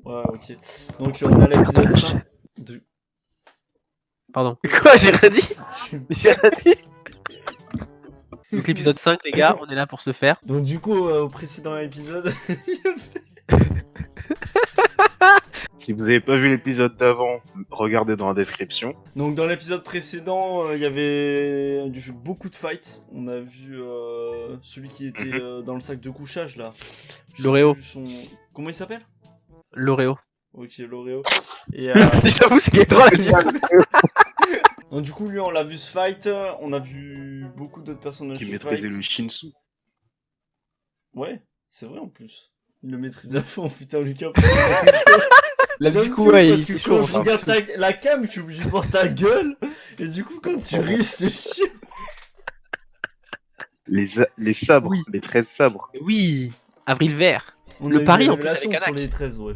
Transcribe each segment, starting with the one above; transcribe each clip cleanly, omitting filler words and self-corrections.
Ouais, ok. Donc on est à l'épisode 5 de... Pardon. Quoi, j'ai rien dit? J'ai rien dit. Donc l'épisode 5, les gars, on est là pour se le faire. Donc du coup, au précédent épisode... Si vous n'avez pas vu l'épisode d'avant, regardez dans la description. Donc dans l'épisode précédent, il y avait beaucoup de fights. On a vu celui qui était dans le sac de couchage, là. Je sais L'Oreo. plus son... Comment il s'appelle? L'Oreo. Ok, l'Oreo. Et J'avoue, c'est Gaëtan l'a dit. donc, du coup, lui, on l'a vu se fight. On a vu beaucoup d'autres personnages Qui se maîtrisait fight. le Shinsu. Ouais, c'est vrai en plus. Il le maîtrise à fond, putain, Lucas. Là, Ça du me coup, saoule ouais, parce il que est chaud. quand je regarde la cam, je suis obligé de voir ta gueule. Et du coup, quand tu ris, c'est chiant. Les sabres, Oui. les 13 sabres. Oui, Avril Vert. On Le a eu pari, des en plus, révélations avec sur Anak. les 13, ouais.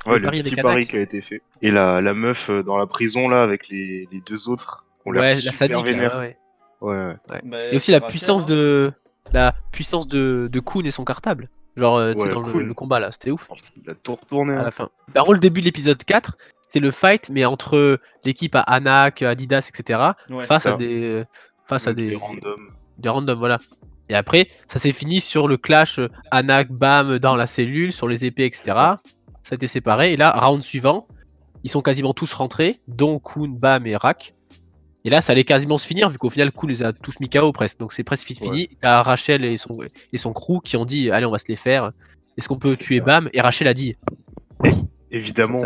Ouais, Le le pari petit avec pari Anax. qui a été fait. Et la meuf dans la prison, là, avec les deux autres. On l'air Ouais, la super sadique, vénère. là, ouais. Ouais. Bah, Et aussi c'est la Rachel, puissance hein. de... La puissance de Kun et son cartable. Genre, tu sais, Ouais, dans Kun. le combat, là, c'était ouf. Il a tout retourné. À Hein. la fin. Par contre, le début de l'épisode 4, c'était le fight, mais entre l'équipe à Anak, Adidas, etc. Ouais. face à Ça. des... Face à Donc, les des... randoms. Des randoms, voilà. Et après, ça s'est fini sur le clash Anak, Bam dans la cellule, sur les épées, etc. Ça a été séparé. Et là, round suivant, ils sont quasiment tous rentrés, dont Kun, Bam et Rak. Et là, ça allait quasiment se finir, vu qu'au final, Kun les a tous mis KO presque. Donc c'est presque fini. Il y a Rachel et son crew qui ont dit allez, on va se les faire. Est-ce qu'on peut tuer ça. Bam? Et Rachel a dit oui. Évidemment.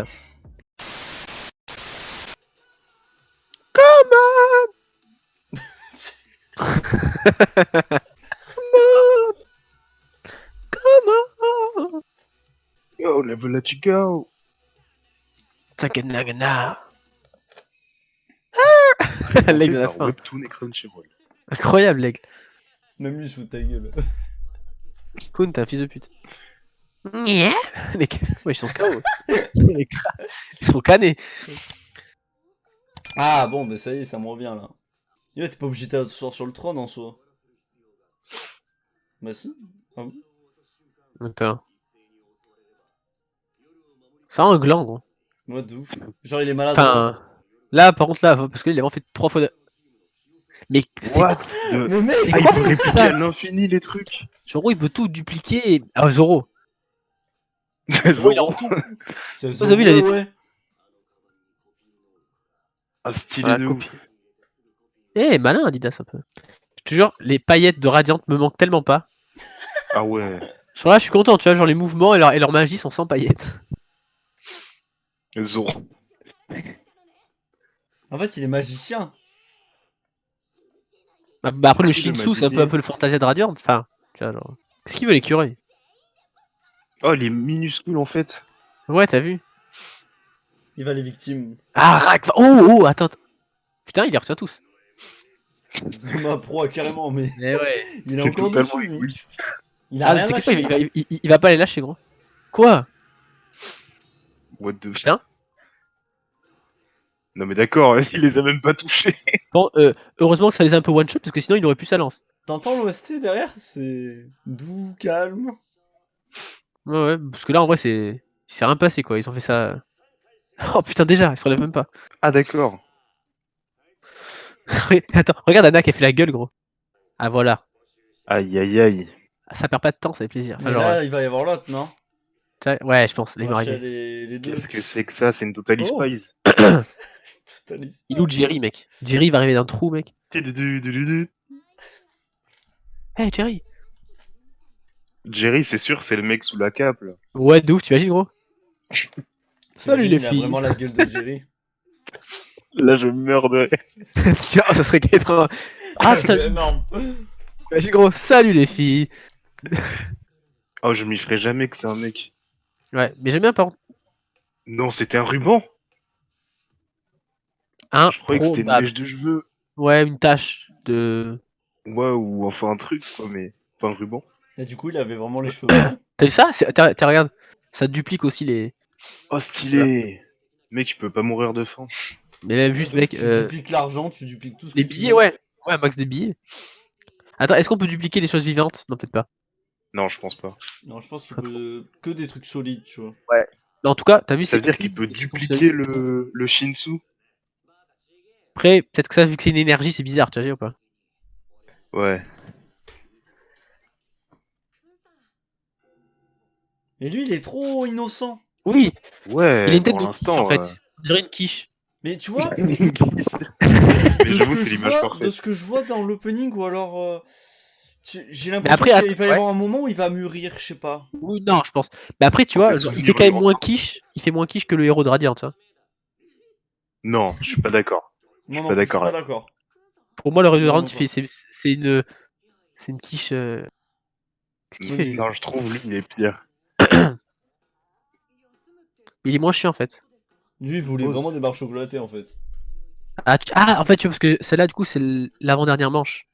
Comme Comment? Yo, never let you go. Saganagana. L'aigle L'aigle à la par fin. Webtoon et Crunchyroll. Incroyable, l'aigle. Même lui, il se fout de ta gueule. Kun, t'es un fils de pute. Les ouais, ils sont KO. Ils sont canés. Ah bon, bah ça y est, ça me revient là. Ouais, t'es pas obligé d'asseoir sur le trône en soi. Bah si. Ah bon. Attends. C'est un gland, gros. Ouais, de ouf. Genre, il est maladroit. Enfin, là, par contre, là, parce qu'il a vraiment fait 3 fois de... Mais c'est What quoi de... Mais mec, Ah, il quoi, peut c'est répliquer ça à l'infini les trucs. Zoro, il peut tout dupliquer. Ah, Zoro. Zoro, il est en Zoro. tout. c'est Vous avez vu, il a des- ouais. Ah, stylé Voilà, de copie. ouf. Eh, malin, Adidas, un peu. Je te jure, les paillettes de Radiante me manquent tellement pas. Ah ouais. Genre là, je suis content, tu vois, genre les mouvements et leur magie sont sans paillettes. Zoro. En fait, il est magicien. Bah après, le Arrêtez de Shinsu, c'est un m'abuser. peu le Fantasia de Radiante. Enfin, tu vois, genre... Qu'est-ce qu'il veut, l'écureuil? Oh, il est minuscule en fait. Ouais, t'as vu? Il va les victimes. Ah, Rak, oh, attends. Putain, il les retient tous. De ma proie, carrément, mais Eh ouais. il est C'est encore totalement dessus. Lui. égoïste. Il a Ah, rien t'inquiète pas, lâché. il va pas les lâcher, gros. Quoi? What the... Putain. Non mais d'accord, il les a même pas touchés. Bon, heureusement que ça les a un peu one-shot, parce que sinon, il aurait pu sa lance. T'entends l'OST derrière? C'est doux, calme. Ouais, parce que là, en vrai, il s'est rien passé, quoi. Ils ont fait ça... Oh putain, déjà, il se relève même pas. Ah d'accord. Attends, regarde Anna qui a fait la gueule, gros. Ah, voilà. Aïe aïe aïe. Ça perd pas de temps, ça fait plaisir. Enfin, Mais genre, là, il va y avoir l'autre, non? ouais, je pense, là, il va Rachel arriver. et les deux. Qu'est-ce que c'est que ça? C'est une Totally Oh. Spies. Totalis. Il est où Jerry, mec? Jerry va arriver d'un trou, mec. Hey, Jerry. Jerry, c'est sûr, c'est le mec sous la cape là. Ouais, de ouf, t'imagines, gros? Salut, les Il a filles. vraiment la gueule de Jerry. Là, je meurs de rire. Tiens, ça serait K80. Ah, putain, c'est énorme. imagine, gros, salut, les filles. Oh, je m'y ferais jamais que c'est un mec. Ouais, mais j'aime bien, par contre. Non, c'était un ruban. Un Je croyais que c'était une probable. mèche de cheveux. Ouais, une tache de... Ouais, ou enfin un truc quoi, mais pas un ruban. Et du coup, il avait vraiment les cheveux blancs. T'as vu ça? Regarde, ça duplique aussi les... Oh, stylé. Mec, il peut pas mourir de faim. Mais même juste, Donc, mec, tu dupliques l'argent, tu dupliques tout ce les que tu billets, veux. ouais. Ouais, max de billets. Attends, est-ce qu'on peut dupliquer les choses vivantes? Non, peut-être pas. Non, je pense pas. Non, je pense qu'il Très peut que des trucs solides, tu vois. Mais en tout cas, t'as vu, Ça veut dire une qu'il peut qui dupliquer fonctionne. le Shinsu. Après, peut-être que ça, vu que c'est une énergie, c'est bizarre, tu vois ou pas? Ouais. Mais lui, il est trop innocent. Oui, il a Ouais, une tête pour de quiche en l'instant. fait. On dirait une quiche. Mais tu vois, Mais de ce j'avoue, que c'est je l'image vois, de parfaite. ce que je vois dans l'opening, ou alors, j'ai Mais l'impression après, qu'il va y ouais. avoir un moment où il va mûrir, je sais pas. Oui, non, je pense. Mais après, tu Quand ses vois, genre, il fait souvenirs quand lui même moins reviendront. quiche. Il fait moins quiche que le héros de Radiant, hein. Non, je suis pas d'accord. Je Moi suis non pas plus, je suis d'accord pas là. d'accord. Pour moi, le héros de Radiant, Vraiment pas. c'est une quiche. Qu'est-ce qu'il fait lui? Non, je trouve lui, il est pire. Il est moins chiant en fait. Lui, il voulait Ose. vraiment des barres chocolatées en fait. Ah, en fait, tu vois, parce que celle-là, du coup, c'est l'avant-dernière manche.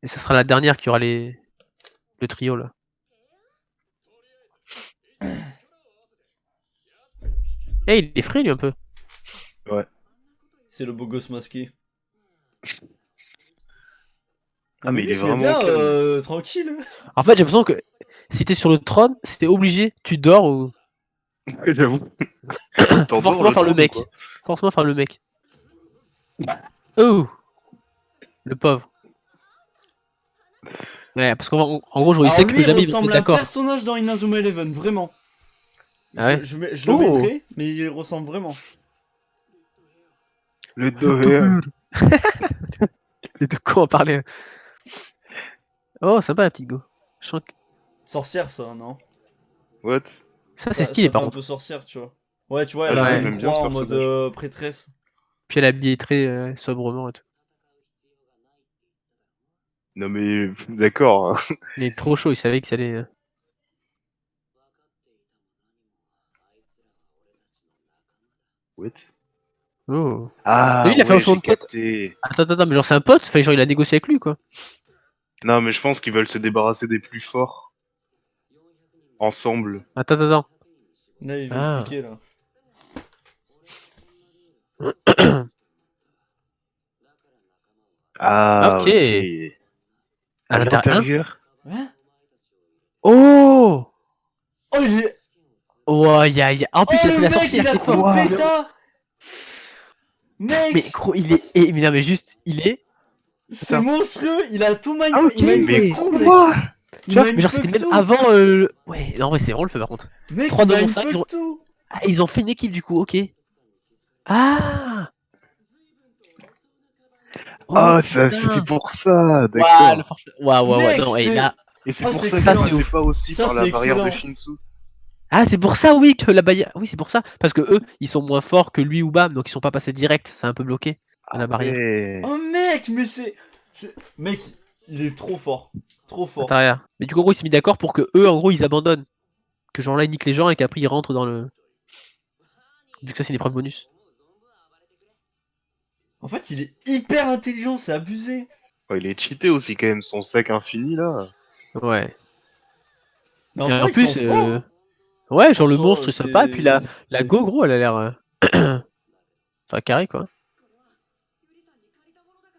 Et ça sera la dernière qui aura le trio là. Eh, il est frais lui un peu. Ouais. C'est le beau gosse masqué. Ah, Non, mais mais lui, il est il se met vraiment bien calme. tranquille. En fait, j'ai l'impression que si t'es sur le trône, c'était obligé, tu dors ou. J'avoue. Faut T'endors forcément le faire le trône ou mec. quoi? Forcément faire le mec. Oh, le pauvre. Ouais, parce qu'en gros, genre, il Alors sait que lui, il jamais ils vont se ressemble mettre à un d'accord. personnage dans Inazuma Eleven, vraiment. Ah ouais. Je le Oh, mettrai, mais il ressemble vraiment. Le Doher. Et de quoi on parlait? Oh, sympa la petite go. Je sens que- Sorcière, ça, non? Ça, c'est stylé Ça fait par un contre. peu sorcière, tu vois. Ouais, tu vois, Ah, elle a j'avoue, Ouais. une j'aime bien croix ce en mode personnage. prêtresse. Puis elle est habillée très sobrement et tout. Non, mais d'accord. Hein. Il est trop chaud, il savait qu'il allait. What? Oh. T'as Ah, vu, il a fait un ouais, changement j'ai de tête. capté. Attends, mais genre c'est un pote, enfin, genre il a négocié avec lui quoi. Non, mais je pense qu'ils veulent se débarrasser des plus forts ensemble. Attends. Là, il veut Ah. expliquer, là. Ah, Ok. ok. À À l'intérieur. Hein? l'intérieur? Hein? Oh. Oh, il est... Oh, en Oh, plus, il a fait le la mec, il sorcière, a c'est tout fort. péta. Mais Mec, gros, mais non, mais juste, il est. c'est Attends. monstrueux. Il a tout Ah, mindfuck. ok. Il Mais mindfuck tout, mec. quoi? Tu Il vois, mais genre c'était mindfuck même tout. avant. Ouais, non, mais c'est vraiment le feu par contre. Mec, 3 il Demon 5, mindfuck tout. ils ont fait une équipe du coup, ok. Ah. Oh Ah, ça, c'était putain. pour ça, Waouh, d'accord. ouais, Mec, non, et là. Et c'est Oh, pour c'est ça qu'il Ça, c'est excellent. passait ouf. pas aussi Ça, par la c'est barrière de excellent. Shinsu. Ah, c'est pour ça, oui, que la barrière. Oui, c'est pour ça. Parce que eux, ils sont moins forts que lui ou Bam, donc ils sont pas passés direct. C'est un peu bloqué à Ah la barrière. ouais. Oh, mec, mais Mec, il est trop fort. Trop fort. Intérieur. Mais du coup, en gros, il s'est mis d'accord pour que eux, en gros, ils abandonnent. Que genre là, ils niquent les gens et qu'après, ils rentrent dans le. Vu que ça, c'est une épreuve bonus. En fait, il est hyper intelligent, c'est abusé. Oh, il est cheaté aussi quand même, son sac infini là. Ouais. Mais en Et soi, en ils sont plus, forts. Hein. ouais, En genre le soi, monstre est sympa. Et puis la, c'est... la go, gros, elle a l'air. Enfin, carré, quoi.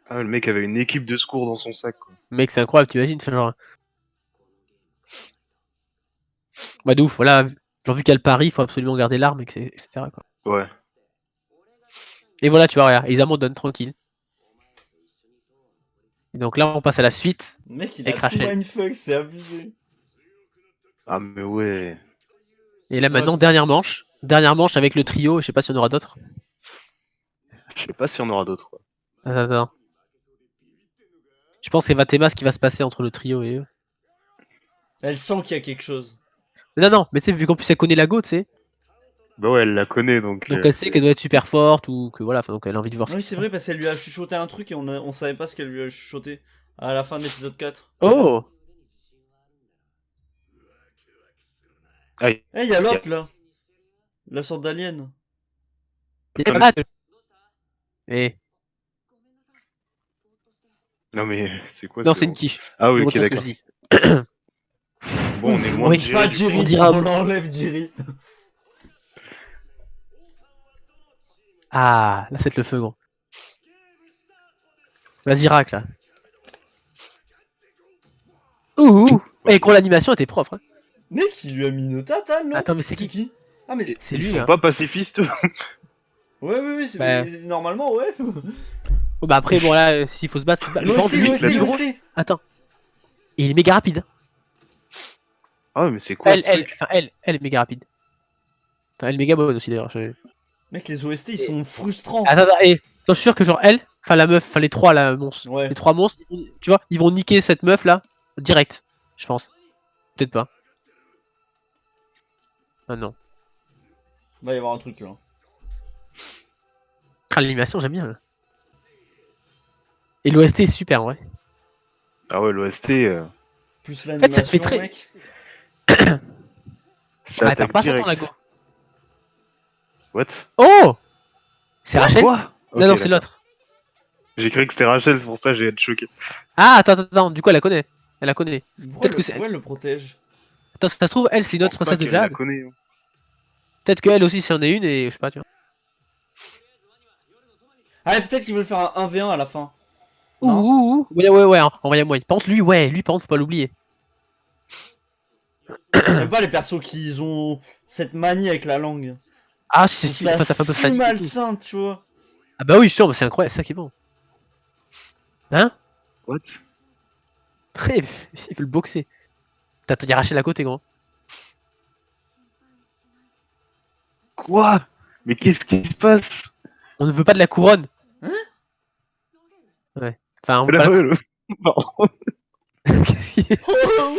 Ah, le mec avait une équipe de secours dans son sac quoi. Mec, c'est incroyable, t'imagines? Enfin, genre. Bah, de ouf, voilà. Genre, vu qu'il y a le pari, il faut absolument garder l'arme, etc. Quoi. Ouais. Et voilà, tu vois, regarde, ils abandonnent tranquille. Et donc là, on passe à la suite Mec, il a avec tout Rachel. mindfuck, c'est abusé. Ah mais ouais. Et là, Ouais. maintenant, dernière manche. Dernière manche avec le trio. Je sais pas s'il y en aura d'autres. Je sais pas s'il y en aura d'autres. Quoi. Attends. Je pense qu'il va Théma ce qui va se passer entre le trio et eux. Elle sent qu'il y a quelque chose. Mais non, mais tu sais, vu qu'en plus elle connaît la go, tu sais. Bah ouais, elle la connaît donc. Donc elle sait qu'elle doit être super forte ou que voilà, enfin, donc elle a envie de voir ce Oui, qui se c'est passe. vrai, parce qu'elle lui a chuchoté un truc et on savait pas ce qu'elle lui a chuchoté à la fin de l'épisode 4. Oh! Ah, Eh, il y a l'autre là. La sorte d'alien. Ah, eh. Non mais c'est quoi Non, ce... c'est une quiche. Ah oui, Je ok, retire ce que je d'accord. dis. Bon, on est loin Oui. de Jerry Pas du coup. On Jerry, dira- on l'enlève Jerry. Ah, là, c'est le feu, gros. Vas-y, rack, là. Ouh! Eh, gros, l'animation était propre. Hein. Mec, il lui a mis une tatane, non? Attends, mais c'est qui? Ah, mais. C'est Ils lui, sont là. pas pacifistes. Ouais, oui, c'est Bah. normalement, ouais. Oh, bah après, bon, là, s'il faut se battre, c'est pas. Mais par L'OST, contre, lui, gros. l'OST. Attends. Et il est méga rapide. Ah ouais, mais c'est quoi ce truc? Elle est méga rapide. Enfin, elle est méga bonne aussi, d'ailleurs. Mec, les OST, ils sont frustrants. Attends, et je suis sûr que genre elle, enfin la meuf, enfin les trois là, monstres, Ouais. les trois monstres, tu vois, ils vont niquer cette meuf là, direct, je pense. Peut-être pas. Ah non. Va y avoir un truc là. Ah, l'animation, j'aime bien. Là. Et l'OST est super, ouais. Ah ouais, l'OST, Plus fait, ça l'animation, fait très- mec. ça Ah, t'as attaque pas son direct. temps, la go. What? Oh, c'est Rachel. Quoi? Non, non, c'est l'autre. J'ai cru que c'était Rachel, c'est pour ça que j'ai été choqué. Ah, attends, du coup, elle la connaît. Elle la connaît. Pourquoi que c'est- elle le protège? Attends, ça se trouve, elle, c'est une Je autre pense pas princesse de qu'elle la Jade. connaît. Hein. Peut-être qu'elle aussi, c'en est une, et je sais pas, tu vois. Ah, peut-être qu'ils veulent faire un 1v1 à la fin. Non. Ouh. Ouais, envoyez moi. Par contre, lui, par contre, faut pas l'oublier. J'aime pas les persos qui ont cette manie avec la langue. Ah, C'est c'est enfin, ça fait un peu si sadique et tout. malsain, tu vois. Ah bah oui, sûr, mais c'est incroyable, c'est ça qui est bon. Hein? What? Il veut le boxer. T'as y a Rachel à côté, gros. Quoi? Mais qu'est-ce qui se passe? On ne veut pas de la couronne. Hein? Ouais. Enfin, on veut Là, pas la... ouais, le- Non. Qu'est-ce qu'il y a Oh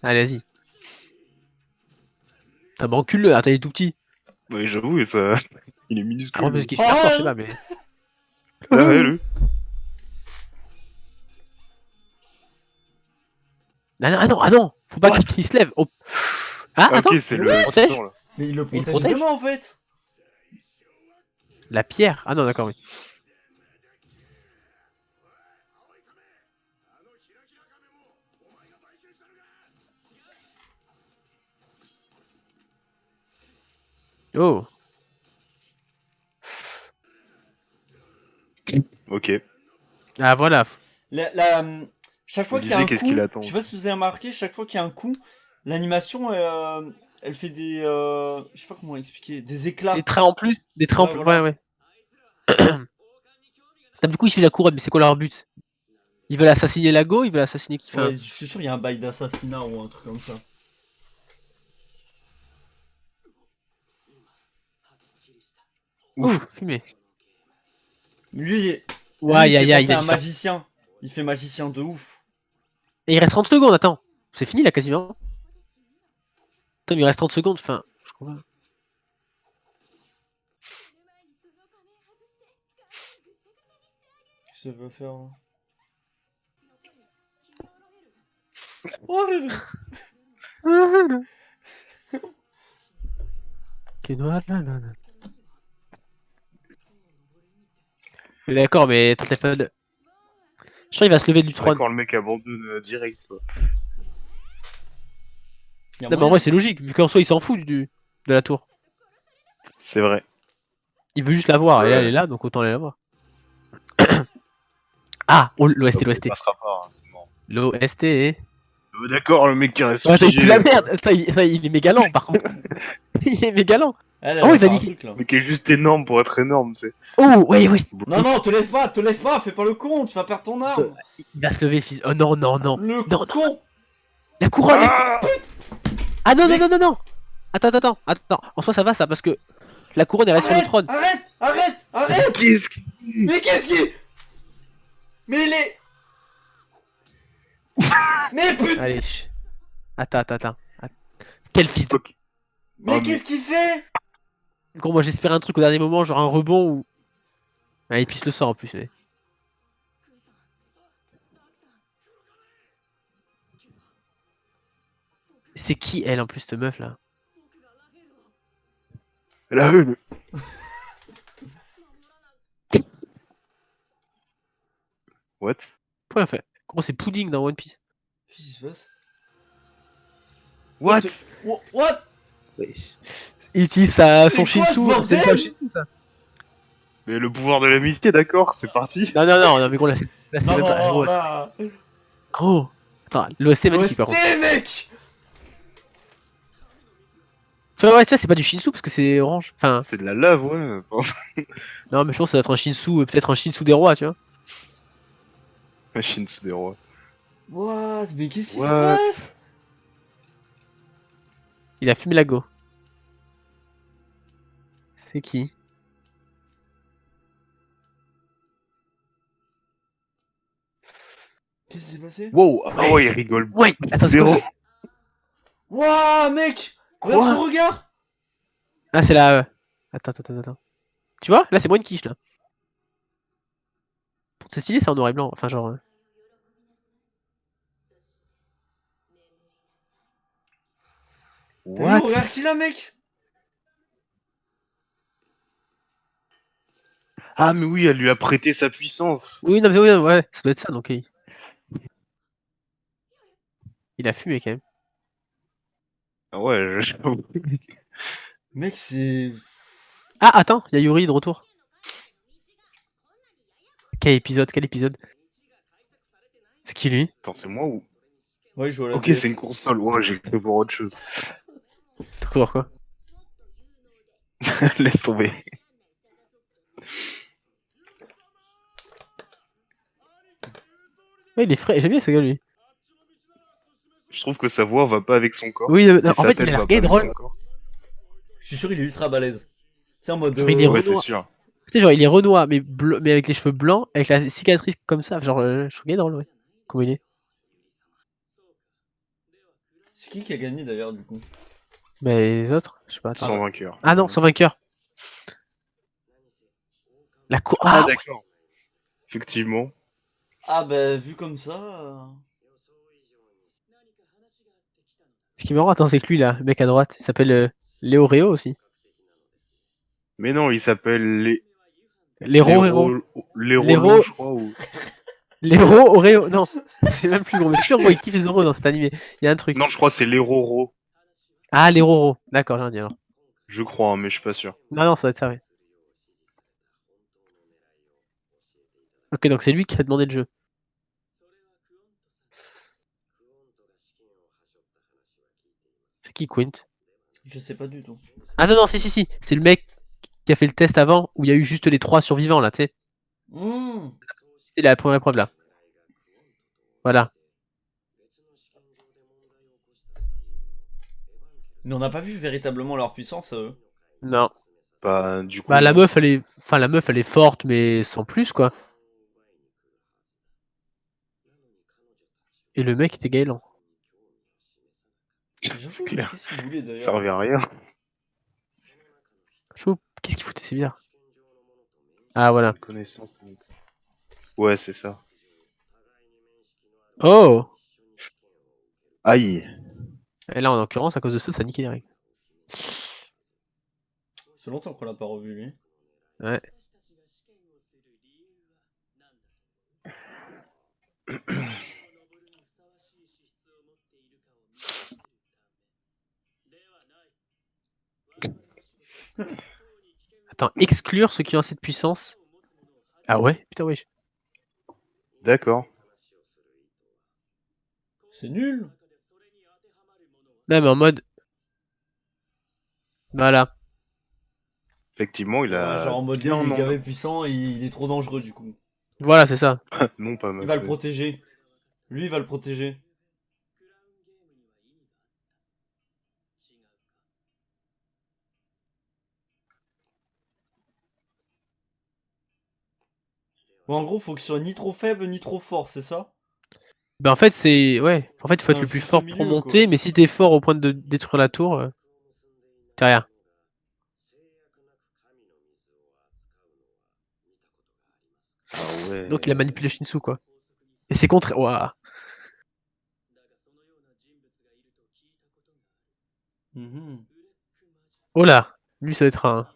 Allez, vas-y. T'as encule-le, attends, il est tout petit. Ouais, j'avoue, ça... il est Ah, minuscule. ouais, parce qu'il est super fort, je sais pas, mais... Ah ouais, lui. Ah non faut pas What qu'il se lève. Oh. Ah, Ah, attends, ok, c'est mais le... ouais. protège. Non, là. Mais il le Il protège protège vraiment en fait. La pierre. Ah non, d'accord, oui. Oh. Ok. Ah, voilà. Chaque fois Je qu'il y a disais, un qu'est-ce coup, qu'il attend je sais pas si vous avez remarqué, chaque fois qu'il y a un coup, l'animation, elle fait des, je sais pas comment expliquer, des éclats. Des traits en plus. Des traits en Ouais, plus. voilà. Ouais. Du coup, il suit la couronne, mais c'est quoi leur but? Ils veulent assassiner Lago, ils veulent assassiner qui? Ouais, je suis sûr il y a un bail d'assassinat ou un truc comme ça. Ouh, fumé. Lui, il Ouais, fait il a penser à un dû faire- magicien. Il fait magicien de ouf. Et il reste 30 secondes, attends. C'est fini là quasiment. Attends, mais il reste 30 secondes, enfin. Je comprends pas. Qu'est-ce que ça va faire là? Oh là là. Mais d'accord, mais t'enlèves pas de. Je crois qu'il va se lever du trône. D'accord, le mec abandonne direct, quoi. Y a Non, mais en moyen. vrai, c'est logique, vu qu'en soi, il s'en fout de la tour. C'est vrai. Il veut juste la voir, et là, Ouais. elle est là, donc autant aller la voir. Ah, oh, l'OST, Donc, l'OST. il passera pas, hein, c'est mort. L'OST est. D'accord, le mec qui reste Oh, attends, il figé. pue la merde! Attends, il est méga lent, par contre. Il est méga lent. Elle Oh, va il va faire un niquer. truc là. Le mec est juste énorme pour être énorme, c'est... Oh, ouais. Non, non, te lève pas, fais pas le con, tu vas perdre ton arme. Il va se lever, fils. Oh non. Le Non. con. La couronne! Ah Ah non, Mais- non. Attends. En soi, ça va, ça, parce que la couronne, elle reste sur le trône. Arrête. Qu'est-ce que... Mais qu'est-ce qui... Mais il est... Mais putain. Allez. Attends. Quel fils de. Ok. Mais Oh, qu'est-ce qu'il fait? Gros, moi, j'espérais un truc au dernier moment, genre un rebond ou. Ah, il pisse le sang en plus, mais. C'est qui elle en plus, cette meuf là? La une. What? Pourquoi elle fait? Gros, c'est Pudding dans One Piece. Qu'est-ce qui se passe? What? What? Il utilise C'est son quoi ce Shinsu, bordel c'est pas le Shinsu ça. Mais le pouvoir de l'amitié, d'accord, c'est parti. Non, mais gros, là c'est Non, même pas. non, Gros, là... gros. Attends, l'OST est magnifique par contre. OST, mec. Tu vois, ouais, tu vois, c'est pas du Shinsu parce que c'est orange. Enfin, C'est de la lave, ouais. non, mais je pense que ça doit être un Shinsu, peut-être un Shinsu des rois, tu vois. Machine sous des rois. What? Mais qu'est-ce qui se What? passe? Il a fumé la go. C'est qui? Qu'est-ce qui s'est passé? Wow! Ah ouais, il rigole. Ouais, attends, c'est quoi Zéro. ce... Wouah, mec! Regarde Quoi? son regard! Ah, c'est la... Attends. Tu vois? Là, c'est moins une quiche, là. C'est stylé, c'est en noir et blanc. Enfin, genre... T'as vu le What? regard qu'il a, mec? Ah, mais oui, elle lui a prêté sa puissance. Oui, non, mais oui, ouais, ça doit être ça, donc... Il a fumé, quand même. Ah ouais, Mec, c'est... Ah, attends, il y a Yuri de retour. Quel épisode, quel épisode? C'est qui, lui? Attends, c'est moi ou... Ouais, je joue à la Ok, DS. c'est une console. Ouais, j'ai cru pour autre chose. T'as cru voir quoi? Laisse tomber. Ouais, il est frais, j'aime bien ce gars, lui. Je trouve que sa voix va pas avec son corps. Oui, Et en sa fait, il tête a l'air va pas gay avec drôle. son corps. Je suis sûr il est ultra balèze. C'est en mode... Genre, il est Ouais, c'est Renoir. sûr. Tu sais, genre, il est Renoir, mais, mais avec les cheveux blancs, avec la cicatrice comme ça. Genre, je trouve gay drôle, ouais. Comment il est? C'est qui a gagné, d'ailleurs, du coup? Mais les autres, je sais pas, attends. Sans vainqueur. Ah non, son vainqueur. La cour. Ah, Ah ouais. d'accord. Effectivement. Ah, bah, vu comme ça... Ce qui est marrant, attends, c'est que lui, là, le mec à droite, il s'appelle Léo Réo aussi. Mais non, il s'appelle Léro Réro. Les Rolo, Léro. je crois. Ou... Léro Oreo. Non, c'est même plus gros. Mais je suis sûr, gros, il kiffe les Oreos dans cet animé. Il y a un truc. Non, je crois que c'est les Roro. Ah, les Roro. D'accord, j'ai rien dit alors. Je crois, hein, mais je suis pas sûr. Non, ça va être ça, ouais. Ok, donc c'est lui qui a demandé le jeu. C'est qui Quint? Je sais pas du tout. Ah non, si. C'est le mec qui a fait le test avant où il y a eu juste les 3 survivants là, tu sais. Mmh. C'est la première épreuve là. Voilà. Mais on n'a pas vu véritablement leur puissance, eux. Non. Bah, du coup, Bah la non. meuf elle est. Enfin la meuf elle est forte mais sans plus quoi. Et le mec était gaélan. J'avoue, mais Clair. qu'est-ce qu'il voulait, Ça d'ailleurs? servait à rien. Je sais pas, qu'est-ce qu'il foutait, c'est bizarre. Ah voilà. Une connaissance. Ouais, c'est ça. Oh. Aïe. Et là en l'occurrence à cause de ça, ça a niqué les règles. Ça fait longtemps qu'on l'a pas revu, lui. Ouais. Attends, exclure ceux qui ont assez de puissance. Ah ouais? Putain ouais. D'accord. C'est nul! Non mais en mode. Voilà. Effectivement, il Ouais, a genre en mode, lui, bien il est non. gavé puissant et il est trop dangereux, du coup. Voilà, c'est ça. Non, pas Il mal. va le protéger. Lui, il va le protéger. Ouais, en gros, faut qu'il soit ni trop faible, ni trop fort, c'est ça? Bah en fait c'est. Ouais. En fait il faut C'est être un le plus juste fort pour milieu, quoi. monter, mais si t'es fort au point de détruire la tour, t'es rien. Ah Donc il a ouais. manipulé Shinsu quoi. Et c'est contre. Ouah. Mhm. Oh là. Lui ça va être un.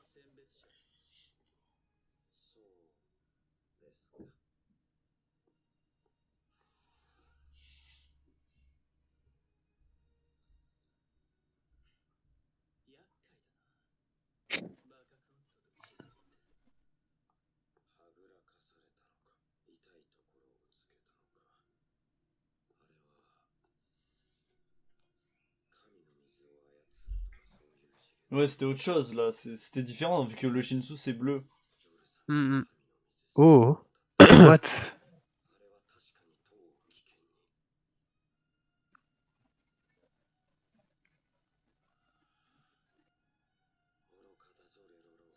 Ouais, c'était autre chose là, c'était différent vu que le Shinsu c'est bleu. Oh. What?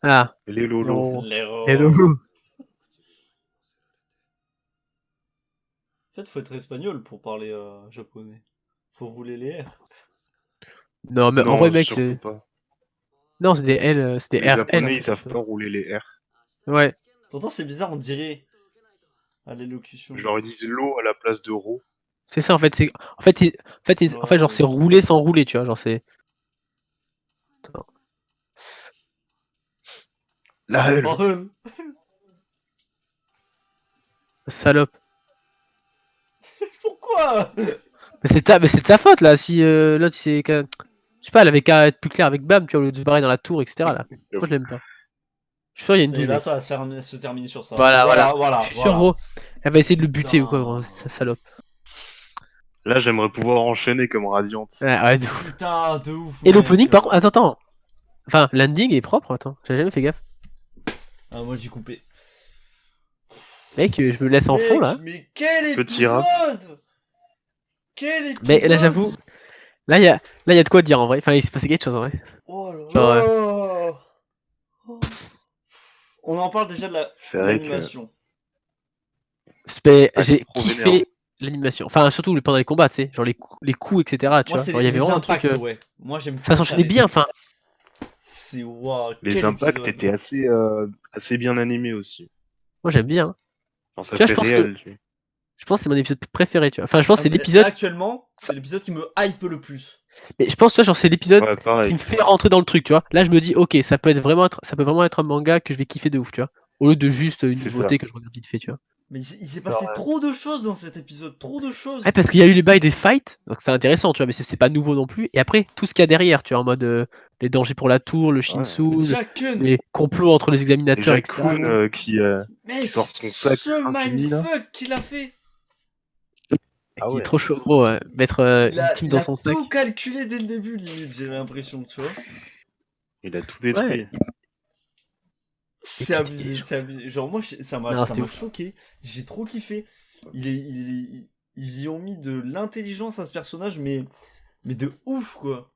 Ah. Les lolos. Non. L'erreur. Hello. En fait, faut être espagnol pour parler japonais. Faut rouler les R. Non, mais en Non, vrai, mec, surtout pas. non, c'était L, c'était Les RL en japonais, ils fait. savent pas rouler les R. Ouais. Pourtant, c'est bizarre, on dirait à l'élocution. Genre, ils disent l'eau à la place de ro. C'est ça, en fait, c'est. En fait, genre, c'est rouler sans rouler, tu vois. Genre, c'est. Attends. La L. Oh, Salope. pourquoi? Mais c'est de sa faute, là. Si l'autre, c'est. Je sais pas, elle avait qu'à être plus claire avec Bam, tu vois, au lieu de se barrer dans la tour, etc. Là. Moi, je l'aime pas. Je suis sûr, il y a une Et douille, là, mec. ça va se terminer sur ça. Voilà. Je suis sûr, gros. Elle va essayer de le buter ou quoi, Putain. gros. Salope. Là, j'aimerais pouvoir enchaîner comme Radiante. Ouais, de ouf. Putain, de ouf. Et mec. l'opening, par contre, attends. Enfin, landing est propre, attends. J'ai jamais fait gaffe. Ah, moi, j'ai coupé. Mec, je me laisse en fond, là. Mais quel Petit rap. épisode! Quel épisode! Mais là, j'avoue. Là, il y a de quoi dire en vrai. Enfin, il s'est passé quelque chose en vrai. Oh là Genre, là! Oh. On en parle déjà de C'est vrai que l'animation. J'ai trop kiffé vénère. l'animation. Enfin, surtout pendant les combats, tu sais. Genre les coups, etc. Tu Moi, vois. c'est Genre, il y avait les vraiment impacts, un truc. ouais. Moi, j'aime Ça s'enchaînait bien, enfin. C'est waouh. Les quel impacts épisode. étaient assez bien animés aussi. Moi, j'aime bien. Hein. Genre, ça Tu vois, fait je pense réel. Je pense que c'est mon épisode préféré, tu vois. Enfin, je pense que c'est Là, l'épisode. actuellement, c'est l'épisode qui me hype le plus. Mais je pense, tu vois, genre, c'est l'épisode Ouais, qui pareil. me fait rentrer dans le truc, tu vois. Là, je me dis, ok, ça peut vraiment être un manga que je vais kiffer de ouf, tu vois. Au lieu de juste une C'est nouveauté ça. que je regarde vite fait, tu vois. Mais il s'est passé trop de choses dans cet épisode. Trop de choses. Ouais, parce qu'il y a eu les bails des fights, donc c'est intéressant, tu vois, mais c'est pas nouveau non plus. Et après, tout ce qu'il y a derrière, tu vois, en mode les dangers pour la tour, le Shinsu, Déjà, Kun. les complots entre les examinateurs, Déjà etc. Kun qui Mec, sort son sac ce infini, là. mindfuck qu'il a fait. Ah Qui ouais. est trop chaud, gros, mettre une team Il dans a son sac. tout calculé dès le début, limite, j'ai l'impression, tu vois. Il a tout détruit. Ouais. C'est abusé, c'est abusé. Genre, moi, ça Non, m'a c'était ouf. choqué. J'ai trop kiffé. Ils y ont mis de l'intelligence à ce personnage, mais de ouf, quoi.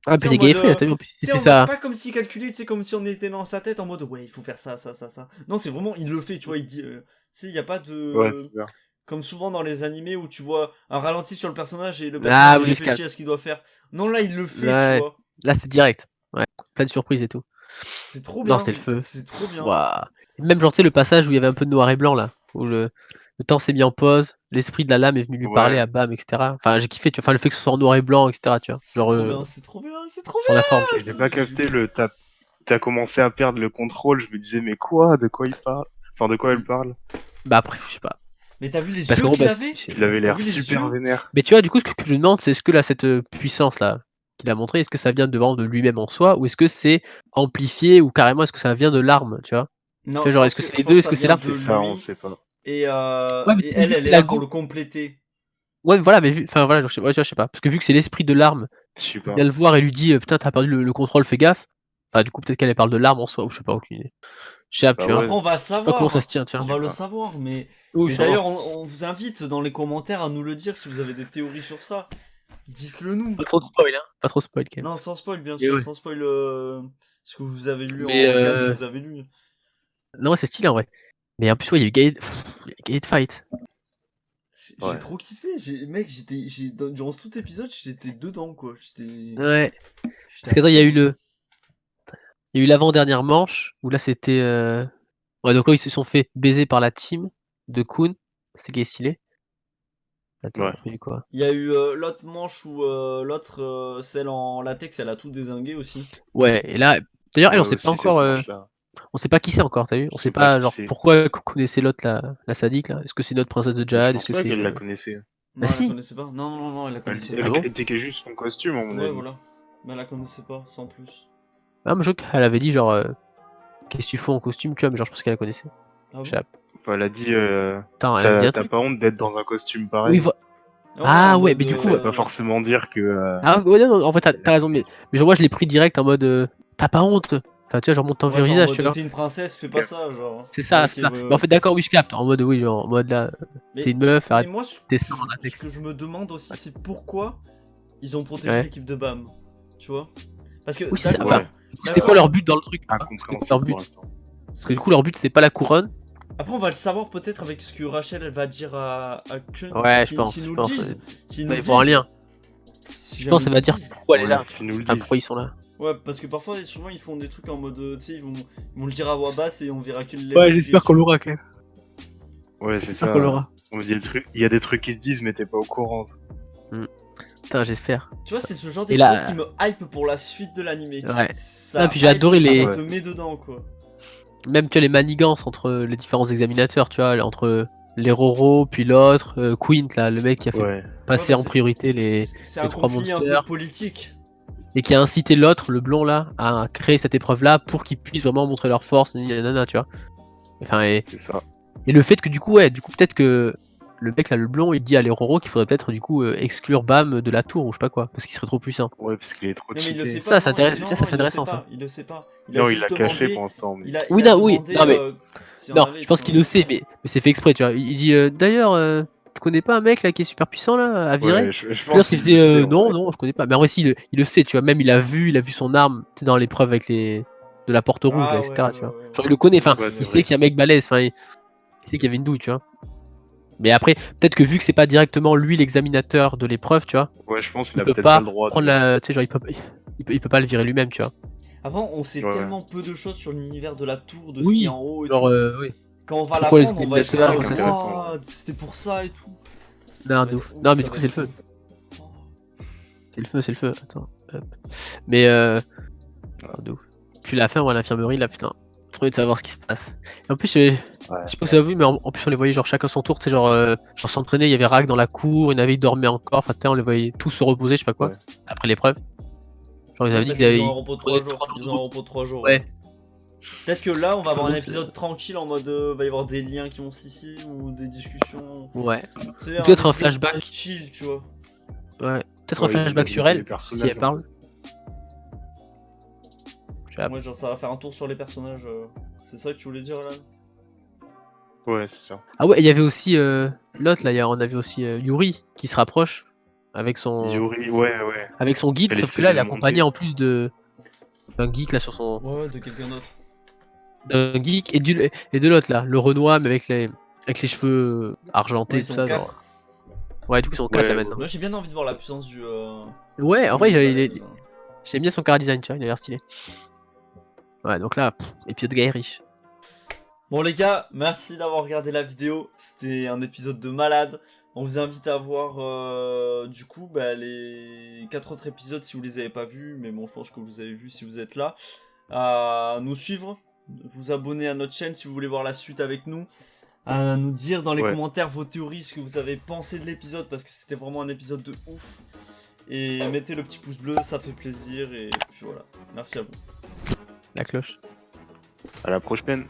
Ah, Tu sais, puis en les mode, Gallifrey, t'as vu, Tu il sais, fait en ça. mode pas comme s'il calculait, tu sais, comme si on était dans sa tête en mode ouais, il faut faire ça. Non, c'est vraiment, il le fait, tu vois, il dit. Tu sais, il n'y a pas de. Ouais, c'est ça. Comme souvent dans les animés où tu vois un ralenti sur le personnage et le Ah, personnage il oui, réfléchit à ce qu'il doit faire. Non, là, il le fait, Ouais. tu vois. Là, c'est direct. Ouais. Plein de surprises et tout. C'est trop Non, bien. c'était le feu. C'est trop bien. Waouh. Même genre, tu sais, le passage où il y avait un peu de noir et blanc, là. Où le temps s'est mis en pause, l'esprit de la lame est venu lui parler Ouais. à Bam, etc. Enfin, j'ai kiffé, tu vois. Enfin, le fait que ce soit en noir et blanc, etc. Tu vois. C'est Genre, trop bien, c'est trop bien, c'est trop sur la forme. bien. J'ai pas capté t'as commencé à perdre le contrôle, je me disais mais quoi? De quoi il parle? Enfin de quoi elle parle? Bah, après, je sais pas. Mais t'as vu les Parce yeux qu'en gros, qu'il parce avait? Il avait l'air vu les super yeux vénère. Mais tu vois, du coup, ce que je me demande, c'est est-ce que là, cette puissance là qu'il a montré, est-ce que ça vient de lui-même en soi, ou est-ce que c'est amplifié, ou carrément est-ce que ça vient de l'arme, tu vois? Non, Tu vois, je genre, pense est-ce que c'est je les pense deux, que est-ce ça que c'est vient l'arme? de C'est ça, on lui. sait pas. Et, Ouais, mais elle, vu elle que est la là pour go... le compléter. Ouais, mais voilà, mais enfin voilà, je sais pas, parce que vu que c'est l'esprit de l'arme Je sais qui pas. vient le voir et lui dit putain, t'as perdu le contrôle, fais gaffe. Enfin, du coup, peut-être qu'elle parle de l'arme en soi, ou je sais pas, aucune idée. Je sais pas, Bah tu vois. ouais. Après, on va Je sais pas comment ça savoir. se tient, tu vois. On va le pas. savoir, mais. Oui, Mais sûrement. d'ailleurs, on vous invite dans les commentaires à nous le dire si vous avez des théories sur ça. Dites-le nous. Pas trop de spoil, hein. Pas trop spoil, quand même. Non, sans spoil, bien Mais sûr, ouais. sans spoil ce que vous avez lu Mais en scan, si vous avez lu. non, c'est stylé en vrai. Mais en plus, ouais, il y a eu Gate Fight. J'ai Ouais. trop kiffé. Mec, durant tout épisode, j'étais dedans, quoi. Ouais. J'étais Parce que à attends, il y a eu fond. il y a eu l'avant-dernière manche où là c'était ouais, donc là ils se sont fait baiser par la team de Kun. C'est qui est stylé. Attends, Ouais. il y a eu quoi? Il y a eu l'autre manche où l'autre, celle en latex, elle a tout dézingué aussi. Ouais, et là d'ailleurs elle Ouais, on sait pas aussi cette encore manche-là. on sait pas qui c'est encore, t'as vu? On Je sait sais pas pas qui genre c'est. pourquoi Kun connaissait l'autre la sadique là. Est-ce que c'est notre princesse de Mais je Jade? Est-ce pense que pas c'est qu'elle la une. connaissait. Bah Non, elle la si! connaissait pas. Non, elle la connaissait Ah pas. bon? Elle était que juste son costume, à mon Ouais, avis. voilà. Mais elle la connaissait pas, sans plus. Ah mais je crois qu'elle avait dit genre qu'est-ce que tu fous en costume, tu vois, mais genre je pense qu'elle la connaissait. Ah Je bon? sais pas. Enfin, elle a dit Attends, elle avait dit un t'as truc. pas honte d'être dans un costume Oui, pareil? Ah en ouais, mode, mais du coup, Ça veut pas forcément dire que. Ah ouais, non, en fait, t'as raison, mais genre, moi je l'ai pris direct en mode t'as pas honte. Enfin, tu vois, genre, monte ton Ouais, vieux genre en visage, mode tu vois. t'es une princesse, fais pas ça, genre. C'est ça, Ok, c'est ça. ouais, Mais en ouais. fait, d'accord, oui, je capte. En mode, oui, genre, en mode là, t'es une meuf, mais arrête. moi, t'es ça en ce latex. que je me demande aussi, c'est pourquoi ils ont protégé Ouais. l'équipe de BAM, tu vois? Parce que, Oui, c'est ça. d'accord, Enfin, c'était quoi leur but dans le truc, tu vois. C'était quoi Incompréhensible leur pour but? l'instant. Parce que du coup, leur but, c'était pas la couronne. Après, on va le savoir peut-être avec ce que Rachel elle va dire à Kun. Ouais, si, je pense. s'ils Je nous le pense. disent. S'ils nous Ouais, le il faut un disent. lien. Si Je pense que ça jamais va ils nous dire le disent. pourquoi elle est Ouais, là. s'ils nous le Enfin, disent. pourquoi ils sont là. Ouais, parce que parfois, souvent, ils font des trucs en mode. Tu sais, ils vont le dire à voix basse et on verra que les. Ouais, j'espère qu'on l'aura quand même. Ouais, c'est J'espère ça. qu'on l'aura. On me dit il y a des trucs qui se disent, mais t'es pas au courant. Putain, j'espère. Tu vois, c'est ce genre Et là- d'épisode qui me hype pour la suite de l'animé. Ouais. Ça Ah, puis j'ai adoré hype, les- Ça te met dedans, quoi. Même, tu vois, les manigances entre les différents examinateurs, tu vois, entre les Roro, puis l'autre, Quint, là, le mec qui a fait Ouais. passer Ouais, bah, en priorité les C'est les un trois conflit un peu monsters. politique. Et qui a incité l'autre, le blond là, à créer cette épreuve-là pour qu'ils puissent vraiment montrer leur force, nanana, tu vois. Enfin, et C'est ça. le fait que du coup, ouais, du coup, peut-être que le mec là, le blond, il dit à l'Eroro qu'il faudrait peut-être du coup exclure Bam de la tour ou je sais pas quoi, parce qu'il serait trop puissant. Ouais, parce qu'il est trop Non, mais il le cheaté. sait pas. Ça, non, ça, non, ça, non, c'est intéressant ça. Il le sait pas. Il Non, a il juste l'a caché demandé. pour l'instant. Mais... Oui, a oui, demandé, non, mais- s'il y en Non, avait, je pense tu qu'il vois. le sait, mais c'est fait exprès, tu vois. Il dit d'ailleurs, tu connais pas un mec là qui est super puissant là, à virer? Ouais, je Puis pense l'autre il qu'il le fait sait, en non, vrai. non, je connais pas. Mais en vrai, si, il le sait, tu vois. Même il a vu son arme, tu sais, dans l'épreuve avec les. De la porte rouge, là, Ah, etc. ouais, tu vois. ouais, Genre, il le connaît, c'est enfin, vrai, Ouais, c'est il c'est sait vrai. qu'il y a un mec balèze, enfin, il sait qu'il y avait une douille, tu vois. Mais après, peut-être que vu que c'est pas directement lui l'examinateur de l'épreuve, tu vois, Ouais, je pense qu'il il a peut peut-être pas pas le droit prendre de. la. Tu sais, genre, il peut pas le virer lui-même, tu vois. Après, on sait Ouais, ouais. tellement peu de choses sur l'univers de la tour, de ce qui est Oui, en haut et genre, tout. oui. Quand on va Pourquoi les l'apprendre, on va être examinateurs, là, c'est ça, intéressant, waouh, c'était pour ça et tout. Non, Ça va de être ouf. ouf, Non, mais ça du va coup, c'est être le feu. ouf. C'est le feu, c'est le feu. Attends, hop. Mais oh, de ouf. Puis la fin, ouais, l'infirmerie, là, putain. Trop envie de savoir ce qui se passe. Et en plus, je Ouais, sais pas si vous avez vu, mais en plus, on les voyait genre chacun son tour, tu sais, genre s'entraîner. Il y avait Rag dans la cour, il y en avait, il dormait encore. Enfin, tu sais, on les voyait tous se reposer, je sais pas quoi, Ouais. après l'épreuve. Genre, ils avaient dit Parce qu'ils qu'ils avaient. ont un repos de 3 prenaient jours. 3 jours Ils de ont un repos. repos de 3 jours. Ouais. Peut-être que là, on va avoir un Donc, épisode tranquille en mode va y avoir des liens qui vont s'ici ou des discussions. Ouais. C'est Peut-être un épisode flashback. chill, tu vois. Ouais. Peut-être Ouais, un ils vont flashback sur développer elle, les si personnages, elle parle. Je sais pas. Ouais, genre ça va faire un tour sur les personnages. C'est ça que tu voulais dire là? Ouais, c'est ça. Ah ouais, il y avait aussi l'autre là, on avait aussi Yuri qui se rapproche avec son Yuri, ouais. avec son guide, Elle sauf que essaie là, de elle est le accompagnée monter. en plus d'un geek là sur son Ouais, de quelqu'un d'autre. d'un geek et de l'autre là, le Renoir mais avec les cheveux Ouais, argentés ils tout sont ça 4. genre. Ouais, du coup, ils sont 4 là Ouais, maintenant. Moi j'ai bien envie de voir la puissance du. Ouais, en du vrai, balèze, là. j'aime bien son car design, tu vois, il a l'air stylé. Ouais, donc là, épisode gay riche. Bon les gars, merci d'avoir regardé la vidéo. C'était un épisode de malade. On vous invite à voir du coup les 4 autres épisodes si vous les avez pas vus. Mais bon, je pense que vous avez vu si vous êtes là. À nous suivre, vous abonner à notre chaîne si vous voulez voir la suite avec nous. À nous dire dans les Ouais. commentaires vos théories, ce que vous avez pensé de l'épisode parce que c'était vraiment un épisode de ouf. Et mettez le petit pouce bleu, ça fait plaisir. Et puis voilà, merci à vous. La cloche. À la prochaine.